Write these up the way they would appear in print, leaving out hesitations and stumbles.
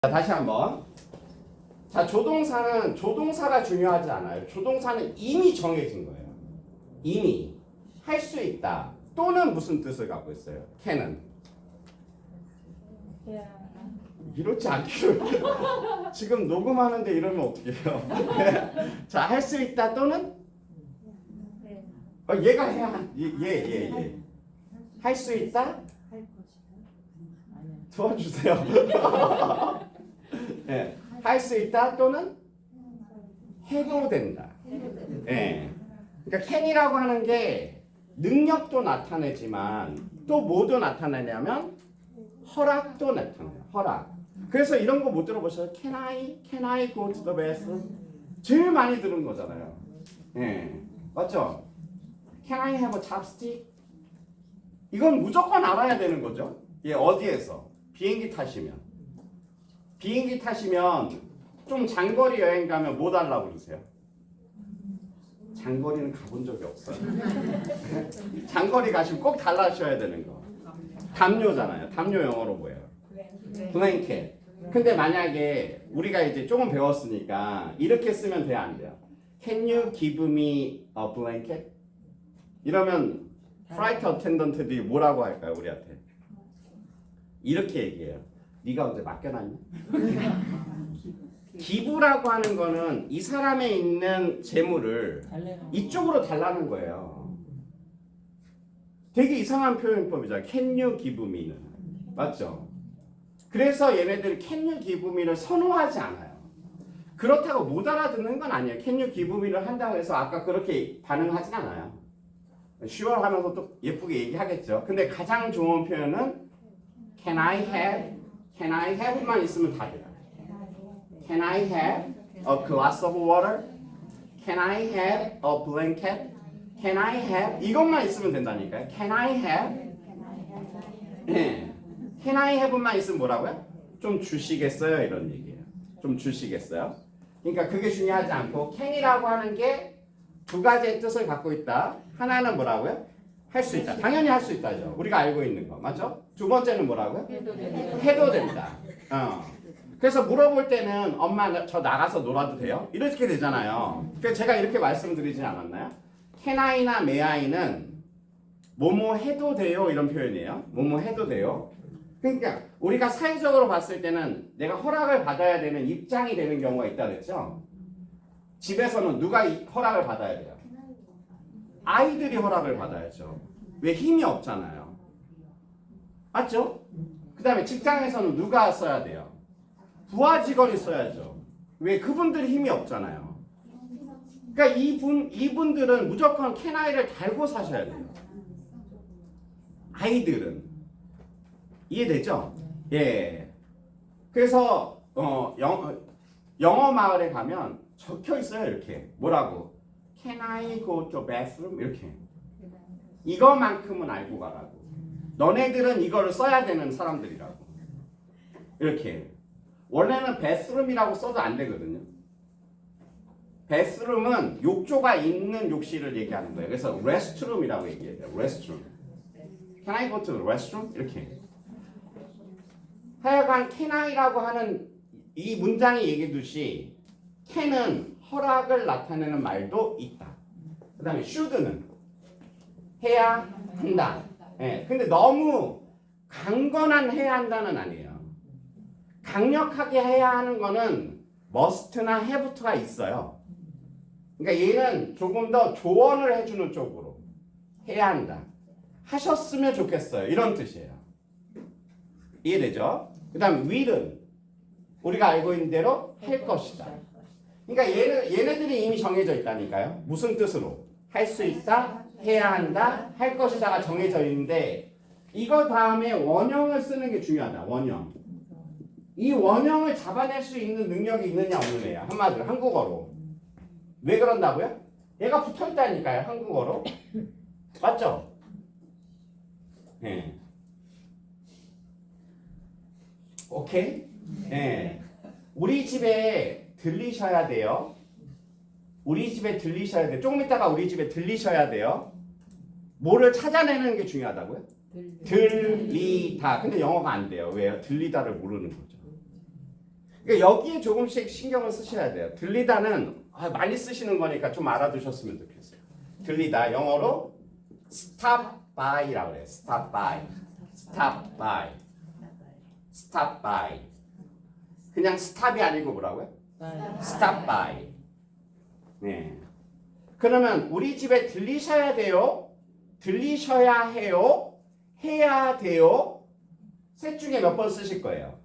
자, 다시 한번. 자, 조동사가 중요하지 않아요. 조동사는 이미 정해진 거예요. 이미 할 수 있다. 또는 무슨 뜻을 갖고 있어요? can은 이렇지 않기로 지금 녹음하는데 이러면 어떻게 해요? 자, 할 수 있다 또는 얘가 해야 얘 할 수 있다 도와주세요. 네, 할 수 있다 또는 해도 된다. 네. 그러니까 can이라고 하는 게 능력도 나타내지만 또 뭐도 나타내냐면 허락도 나타내요. 허락. 그래서 이런 거 못 들어보셔요? Can I go to the bathroom? 제일 많이 들은 거잖아요. 네. 맞죠? Can I have a chopstick? 이건 무조건 알아야 되는 거죠. 예, 어디에서? 비행기 타시면 좀 장거리 여행 가면 뭐 달라고 그러세요? 장거리는 가본 적이 없어요. 장거리 가시면 꼭 달라셔야 되는 거. 담요잖아요. 담요 영어로 뭐예요? 블랭켓. 근데 만약에 우리가 이제 조금 배웠으니까 이렇게 쓰면 돼요, 안 돼요? Can you give me a blanket? 이러면 프라이트 어텐던트들이 뭐라고 할까요, 우리한테? 이렇게 얘기해요. 네가 언제 맡겨놨냐? 기부라고 하는 거는 이 사람에 있는 재물을 이쪽으로 달라는 거예요. 되게 이상한 표현법이잖아요. Can you give me는. 맞죠? 그래서 얘네들이 Can you give me를 선호하지 않아요. 그렇다고 못 알아듣는 건 아니에요. Can you give me를 한다고 해서 아까 그렇게 반응하진 않아요. sure 하면서 또 예쁘게 얘기하겠죠. 근데 가장 좋은 표현은 Can I have만 있으면 다 돼요. Can I have a glass of water? Can I have a blanket? Can I have 이것만 있으면 된다니까요. Can I have? 네. Can I have만 있으면 뭐라고요? 좀 주시겠어요? 이런 얘기예요. 좀 주시겠어요? 그러니까 그게 중요하지 않고 can이라고 하는 게 두 가지의 뜻을 갖고 있다. 하나는 뭐라고요? 할 수 있다. 당연히 할 수 있다죠. 우리가 알고 있는 거. 맞죠? 두 번째는 뭐라고요? 해도 된다. 그래서 물어볼 때는 엄마 저 나가서 놀아도 돼요? 이렇게 되잖아요. 그래서 제가 이렇게 말씀드리진 않았나요? Can I나 May I는 뭐뭐 해도 돼요 이런 표현이에요. 뭐뭐 해도 돼요. 그러니까 우리가 사회적으로 봤을 때는 내가 허락을 받아야 되는 입장이 되는 경우가 있다 그랬죠? 집에서는 누가 허락을 받아야 돼요? 아이들이 허락을 받아야죠. 왜? 힘이 없잖아요. 맞죠? 그 다음에 직장에서는 누가 써야 돼요? 부하 직원이 써야죠. 왜? 그분들이 힘이 없잖아요. 그러니까 이분들은 무조건 캐나이를 달고 사셔야 돼요. 아이들은. 이해되죠? 예. 그래서 영어 마을에 가면 적혀 있어요. 이렇게. 뭐라고? Can I go to bathroom? 이렇게. 이거만큼은 알고 가라고. 너네들은 이거를 써야 되는 사람들이라고. 이렇게. 원래는 bathroom이라고 써도 안 되거든요. bathroom은 욕조가 있는 욕실을 얘기하는 거예요. 그래서 restroom이라고 얘기해요. restroom. Can I go to the restroom? 이렇게. 하여간 can I라고 하는 이 문장이 얘기했듯이 can은 허락을 나타내는 말도 있다. 그 다음에 should는 해야 한다. 예, 근데 너무 강건한 해야 한다는 아니에요. 강력하게 해야 하는 거는 must나 have가 있어요. 그러니까 얘는 조금 더 조언을 해주는 쪽으로 해야 한다. 하셨으면 좋겠어요. 이런 뜻이에요. 이해되죠? 그 다음 will은 우리가 알고 있는 대로 할 것이다. 그러니까 얘네들이 이미 정해져 있다니까요. 무슨 뜻으로? 할 수 있다, 해야 한다, 할 것이다가 정해져 있는데 이거 다음에 원형을 쓰는 게 중요하다. 원형. 이 원형을 잡아낼 수 있는 능력이 있느냐 없느냐. 한마디로 한국어로. 왜 그런다고요? 얘가 붙어 있다니까요. 한국어로. 맞죠? 네. 오케이? 네. 우리 집에 들리셔야 돼요. 우리 집에 들리셔야 돼요. 조금 있다가 우리 집에 들리셔야 돼요. 뭐를 찾아내는 게 중요하다고요? 들리다. 근데 영어가 안 돼요. 왜요? 들리다를 모르는 거죠. 그러니까 여기에 조금씩 신경을 쓰셔야 돼요. 들리다는 많이 쓰시는 거니까 좀 알아두셨으면 좋겠어요. 들리다 영어로 stop by라고 그래요. stop by, stop by, stop by. 그냥 stop이 아니고 뭐라고요? stop by. 네. 그러면 우리 집에 들리셔야 돼요? 들리셔야 해요? 해야 돼요? 셋 중에 몇 번 쓰실 거예요?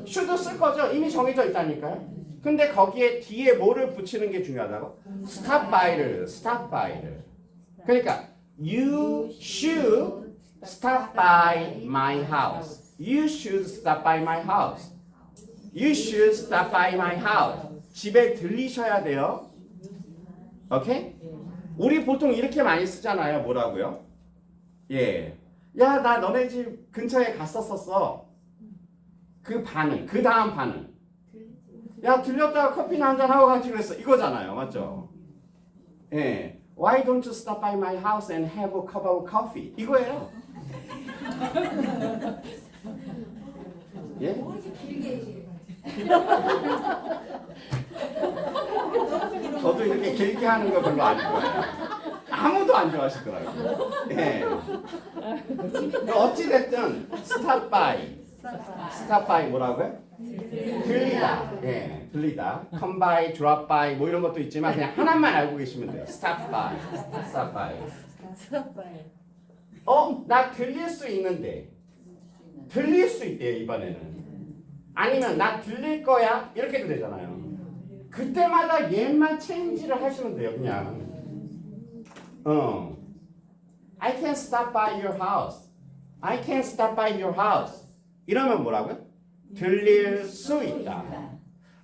should 쓸 거죠? 이미 정해져 있다니까요. 근데 거기에 뒤에 뭐를 붙이는 게 중요하다고? stop by를, stop by를. 그러니까 you should stop by my house. You should stop by my house. You should stop by my house. 집에 들리셔야 돼요. 오케이? 우리 보통 이렇게 많이 쓰잖아요. 뭐라고요? 예. 야, 나 너네 집 근처에 갔었었어. 그 반응, 그 다음 반응. 야, 들렸다가 커피나 한잔 하고 가지 그랬어. 이거잖아요. 맞죠? 예. Why don't you stop by my house and have a cup of coffee? 이거예요. 예? 저도 이렇게 길게 하는 거 별로 안 좋아해요. 아무도 안 좋아하시더라고요. 예. 어찌됐든 stop by. stop by 뭐라고요? 들리다. 예, 들리다. come by, drop by 뭐 이런 것도 있지만 그냥 하나만 알고 계시면 돼요. stop by. stop by. 나 들릴 수 있는데. 들릴 수 있대요, 이번에는. 아니면 나 들릴 거야? 이렇게도 되잖아요. 그때마다 얘만 체인지를 하시면 돼요, 그냥. I can stop by your house. I can stop by your house. 이러면 뭐라고요? 들릴 수 있다.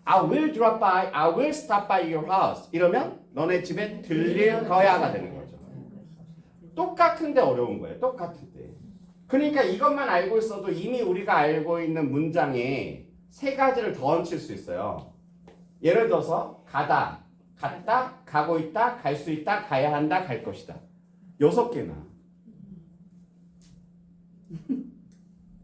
I will drop by, I will stop by your house. 이러면 너네 집에 들릴 거야가 되는 거죠. 똑같은데 어려운 거예요. 똑같은데. 그러니까 이것만 알고 있어도 이미 우리가 알고 있는 문장에 세 가지를 더 얹힐 수 있어요. 예를 들어서 가다, 갔다, 가고 있다, 갈 수 있다, 가야 한다, 갈 것이다. 6개나.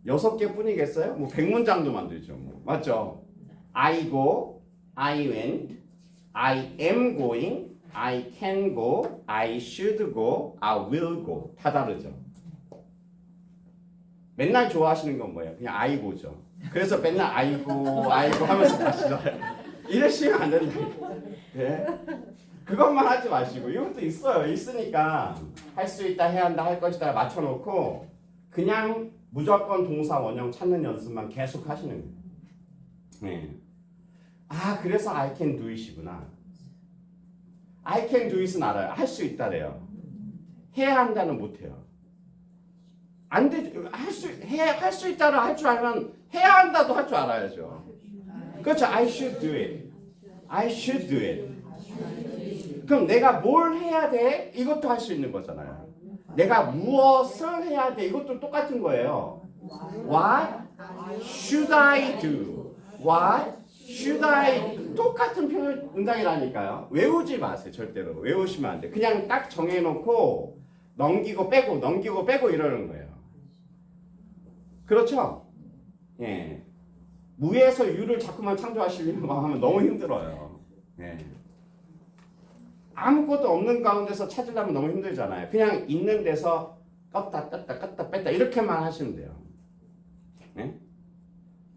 6개 뿐이겠어요? 뭐 100문장도 만들죠. 뭐. 맞죠? I go, I went, I am going, I can go, I should go, I will go. 다 다르죠. 맨날 좋아하시는 건 뭐예요? 그냥 I go죠. 그래서 맨날 I go, I go 하면서 가시잖아요. 이러시면 안 된다. 네? 그것만 하지 마시고 이것도 있어요. 있으니까 할 수 있다, 해야 한다, 할 것이다 맞춰놓고 그냥 무조건 동사 원형 찾는 연습만 계속 하시는 거예요. 네. 아, 그래서 I can do it이구나. I can do it은 알아요. 할 수 있다래요. 해야 한다는 못해요. 안 되죠. 할 수 있다를 할 줄 알면 해야 한다도 할 줄 알아야죠. 그렇죠. I should do it. I should do it. 그럼 내가 뭘 해야 돼? 이것도 할 수 있는 거잖아요. 내가 무엇을 해야 돼? 이것도 똑같은 거예요. What should I do? What should I do? 똑같은 표현 문장이라니까요. 외우지 마세요. 절대로. 외우시면 안 돼. 그냥 딱 정해놓고 넘기고 빼고 이러는 거예요. 그렇죠? 예. 무에서 유를 자꾸만 창조하시려고 하면 너무 힘들어요. 예. 아무것도 없는 가운데서 찾으려면 너무 힘들잖아요. 그냥 있는 데서 껐다 뺐다 이렇게만 하시면 돼요. 예?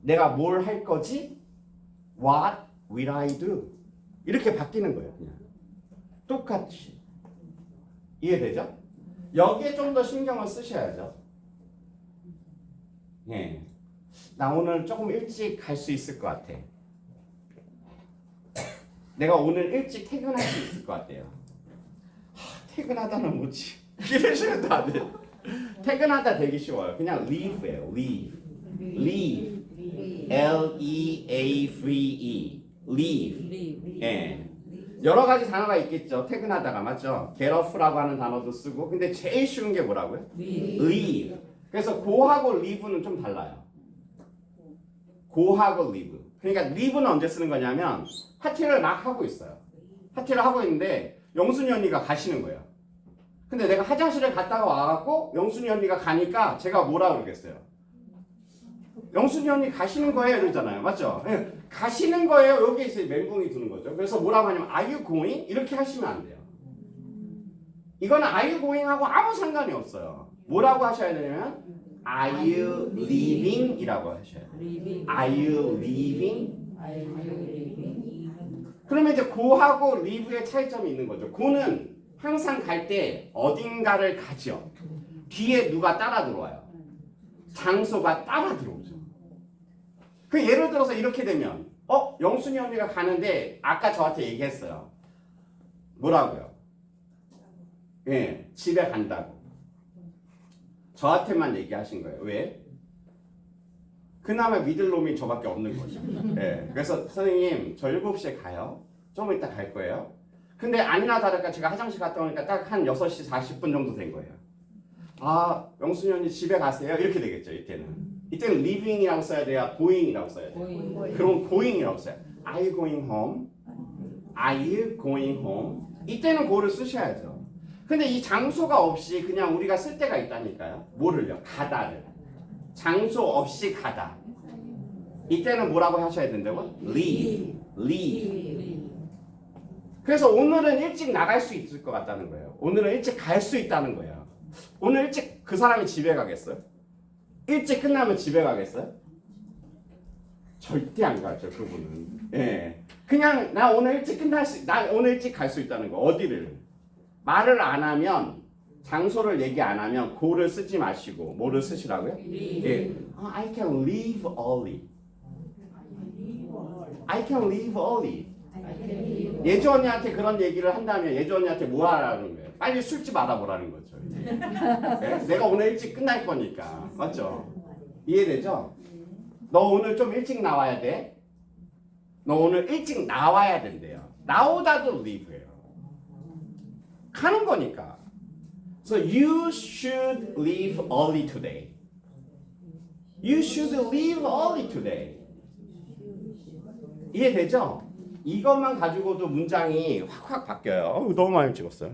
내가 뭘 할 거지? What will I do? 이렇게 바뀌는 거예요. 그냥 똑같이. 이해되죠? 여기에 좀 더 신경을 쓰셔야죠. 예. 나 오늘 조금 일찍 갈 수 있을 것 같아. 내가 오늘 일찍 퇴근할 수 있을 것 같아요. 퇴근하다는 뭐지? 이러시면 다 안 돼요. 퇴근하다 되기 쉬워요. 그냥 leave예요. leave. L-E-A-V-E. leave. 예. 여러 가지 단어가 있겠죠. 퇴근하다가 맞죠? get up라고 하는 단어도 쓰고. 근데 제일 쉬운 게 뭐라고요? leave. 그래서 go하고 leave는 좀 달라요. go하고 leave. 그러니까 leave는 언제 쓰는 거냐면 파티를 막 하고 있어요. 파티를 하고 있는데 영순이 언니가 가시는 거예요. 근데 내가 화장실에 갔다가 와갖고 영순이 언니가 가니까 제가 뭐라 그러겠어요? 영순이 언니 가시는 거예요 이러잖아요. 맞죠? 예, 가시는 거예요. 여기 이제 멘붕이 드는 거죠. 그래서 뭐라고 하냐면 Are you going? 이렇게 하시면 안 돼요. 이거는 Are you going 하고 아무 상관이 없어요. 뭐라고 하셔야 되냐면 Are you leaving? 이라고 하셔야 돼요. Are you leaving? 그러면 이제 go하고 leave의 차이점이 있는 거죠. go는 항상 갈 때 어딘가를 가죠. 뒤에 누가 따라 들어와요. 장소가 따라 들어오죠. 그 예를 들어서 이렇게 되면 영순이 언니가 가는데 아까 저한테 얘기했어요. 뭐라고요? 예, 집에 간다고. 저한테만 얘기하신 거예요. 왜? 그나마 믿을 놈이 저밖에 없는 거죠. 예, 그래서 선생님 저 7시에 가요. 좀 이따 갈 거예요. 근데 아니나 다를까 제가 화장실 갔다 오니까 딱 한 6시 40분 정도 된 거예요. 아, 영순이 언니 집에 가세요? 이렇게 되겠죠, 이때는. 이때는 living이라고 써야 돼요? going이라고 써야 돼요? 그럼 going이라고 써요. Are you going home? Are you going home? 이때는 go를 쓰셔야죠. 근데 이 장소가 없이 그냥 우리가 쓸 때가 있다니까요. 뭐를요? 가다를. 장소 없이 가다. 이때는 뭐라고 하셔야 된다고? leave. 그래서 오늘은 일찍 나갈 수 있을 것 같다는 거예요. 오늘은 일찍 갈 수 있다는 거예요. 오늘 일찍 그 사람이 집에 가겠어요? 일찍 끝나면 집에 가겠어요? 절대 안 가죠, 그분은. 예. 그냥 나 오늘 일찍 나 오늘 일찍 갈 수 있다는 거. 어디를? 말을 안 하면 장소를 얘기 안 하면 go를 쓰지 마시고 뭐를 쓰시라고요? 예. I can leave early. I can leave early. 예주 언니한테 그런 얘기를 한다면 예주 언니한테 뭐 하라는 거예요? 빨리 술집 알아보라는 거죠. 네? 내가 오늘 일찍 끝날 거니까. 맞죠? 이해되죠? 너 오늘 좀 일찍 나와야 돼. 너 오늘 일찍 나와야 된대요. 나오다도 leave예요. 가는 거니까. So you should leave early today. You should leave early today. 이해되죠? 이것만 가지고도 문장이 확확 바뀌어요. 너무 많이 찍었어요.